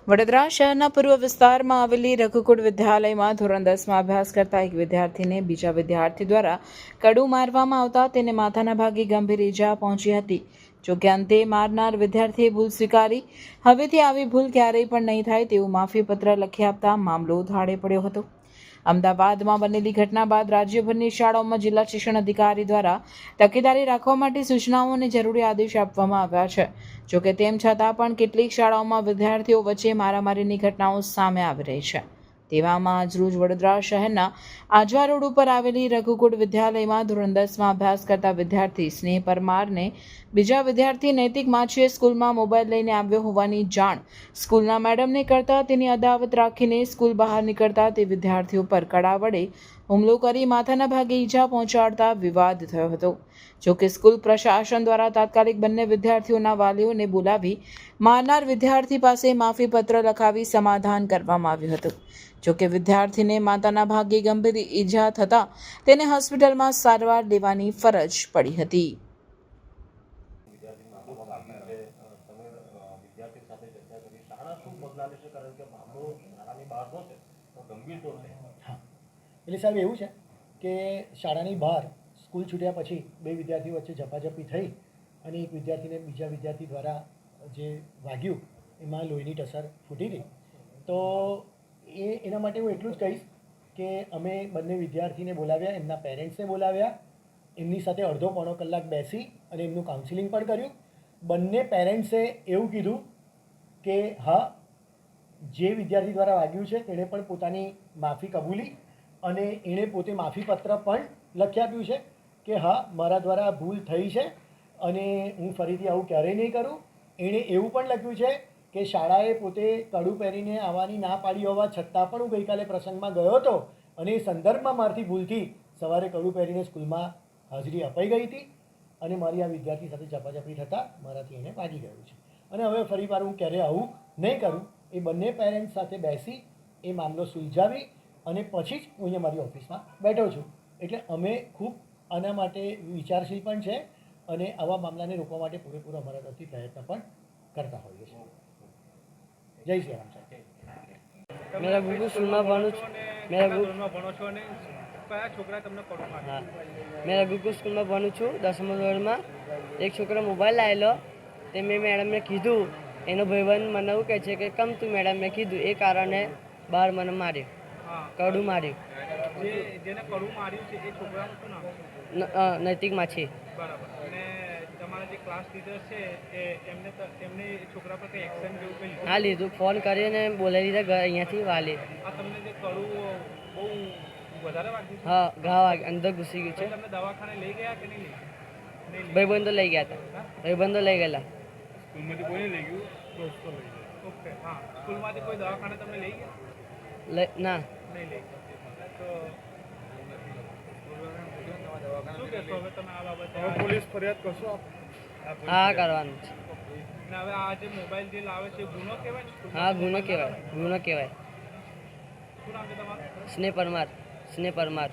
વડોદરા શહેરના પૂર્વ વિસ્તારમાં આવેલી રઘુકુળ વિદ્યાલયમાં ધોરણ 10માં અભ્યાસ કરતા એક વિદ્યાર્થીને બીજા વિદ્યાર્થી દ્વારા કડું મારવામાં આવતા તેને માથાના ભાગે ગંભીર ઈજા પહોંચી હતી. જોકે અંતે મારનાર વિદ્યાર્થીએ ભૂલ સ્વીકારી હવેથી આવી ભૂલ ક્યારેય પણ નહીં થાય તેવું માફીપત્ર લખી આપતા મામલો થાળે પડ્યો હતો. અમદાવાદમાં બનેલી ઘટના બાદ રાજ્યભરની શાળાઓમાં જિલ્લા શિક્ષણ અધિકારી દ્વારા તકેદારી રાખવા માટે સૂચનાઓ અને જરૂરી આદેશ આપવામાં આવ્યા છે. જોકે તેમ છતાં પણ કેટલીક શાળાઓમાં વિદ્યાર્થીઓ વચ્ચે મારામારીની ઘટનાઓ સામે આવી રહી છે. તેવામાં આજરોજ વડોદરા શહેરના આજવા રોડ ઉપર આવેલી રઘુકુળ વિદ્યાલયમાં ધોરણ 10માં અભ્યાસ કરતા વિદ્યાર્થી સ્નેહ પરમારને બીજા વિદ્યાર્થી નૈતિક માછીએ સ્કૂલમાં મોબાઈલ લઈને આવ્યો હોવાની જાણ સ્કૂલના મેડમને કરતા તેની અદાવત રાખીને સ્કૂલ બહાર નીકળતા તે વિદ્યાર્થીઓ પર કડા વડે હુમલો કરી માથાના ભાગે ઈજા પહોંચાડતા વિવાદ થયો હતો. જોકે સ્કૂલ પ્રશાસન દ્વારા તાત્કાલિક બંને વિદ્યાર્થીઓના વાલીઓને બોલાવી મારનાર વિદ્યાર્થી પાસે માફીપત્ર લખાવી સમાધાન કરવામાં આવ્યું હતું. જોકે વિદ્યાર્થીને માથાના ભાગે ગંભીર ઈજા થતાં તેને હોસ્પિટલમાં સારવાર લેવાની ફરજ પડી હતી. એટલે સાહેબ એવું છે કે શાળાની બહાર સ્કૂલ છૂટ્યા પછી બે વિદ્યાર્થીઓ વચ્ચે ઝપાઝપી થઈ અને એક વિદ્યાર્થીને બીજા વિદ્યાર્થી દ્વારા જે વાગ્યું એમાં લોહીની ટસર ફૂટી હતી. તો એના માટે હું એટલું જ કહીશ કે અમે બંને વિદ્યાર્થીને બોલાવ્યા, એમના પેરેન્ટ્સને બોલાવ્યા, એમની સાથે અડધો પોણો કલાક બેસી અને એમનું કાઉન્સિલિંગ પણ કર્યું. બંને પેરેન્ટ્સે એવું કીધું કે હા, જે વિદ્યાર્થી દ્વારા વાગ્યું છે તેણે પણ પોતાની માફી કબૂલી અને એણે પોતે માફીપત્ર પણ લખી આપ્યું છે કે હા, મારા દ્વારા ભૂલ થઈ છે અને હું ફરીથી આવું ક્યારેય નહીં કરું. એણે એવું પણ લખ્યું છે કે શાળાએ પોતે કડું પહેરીને આવવાની ના પાડી હોવા છતાં પણ હું ગઈકાલે પ્રસંગમાં ગયો હતો અને એ સંદર્ભમાં મારથી ભૂલથી સવારે કડું પહેરીને સ્કૂલમાં હાજરી અપાઈ ગઈ હતી અને મારી આ વિદ્યાર્થી સાથે ઝપાઝપી થતાં મારાથી એને વાગી ગયું છે અને હવે ફરીવાર હું ક્યારેય આવું નહીં કરું. એ બંને પેરેન્ટ્સ સાથે બેસી એ મામલો સુલઝાવી અને પછી જ હું અહીંયા મારી ઓફિસમાં બેઠો છું. એટલે અમે ખૂબ આના માટે વિચારશીલ પણ છે અને આવા મામલાને રોકવા માટે પૂરેપૂરો અમારા તરફથી પ્રયત્ન પણ કરતા હોઈએ છીએ. જય શ્રી રામ સાહેબ. મેરા ગુરુ સ્કૂલમાં ભણું છું. મેરા ગુરુ સ્કૂલમાં ભણું છું 10મા ધોરણમાં. એક છોકરો મોબાઈલ લાવેલો તે મેં મેડમને કીધું. એનો ભાઈબંધ મને એવું કહે છે કે કમ તું મેડમને કીધું એ કારણે બહાર મને માર્યું, કડું માર્યું. જેને કડું માર્યું છે એ છોકરાનું શું નામ? નૈતિક માછી. બરાબર. અને તમારા જે ક્લાસ ટીચર છે એમને છોકરા પર કંઈ એક્શન જેવું કંઈ હા લીધું, ફોન કરીને બોલાવી લીધા અહીંયાથી વાલી. આ તમને જે કડું બહુ વધારે વાગ્યું છે? હા, ઘા વાગ અંદર ઘૂસી ગયું છે. તમને દવાખાને લઈ ગયા કે નહીં લઈ? ભાઈબંધો લઈ ગયા હતા. ભાઈબંધો લઈ ગયેલા. સ્કૂલમાંથી કોઈ લઈ ગયું? દોસ્તો લઈ ગયા. ઓકે. હા, સ્કૂલમાંથી કોઈ દવાખાને તમને લઈ ગયા? ના, નહીં લઈ ગયા. તો શું કહેશો હવે તમે આ બાબતે? પોલીસ ફરિયાદ કરશો? હા કરવાનું છે. અને હવે આ જે મોબાઈલ જે લાવે છે ગુનો કહેવાય ને? હા ગુનો કહેવાય, ગુનો કહેવાય. શું નામ છે તમારું? સ્નેહ પરમાર. સ્નેહ પરમાર.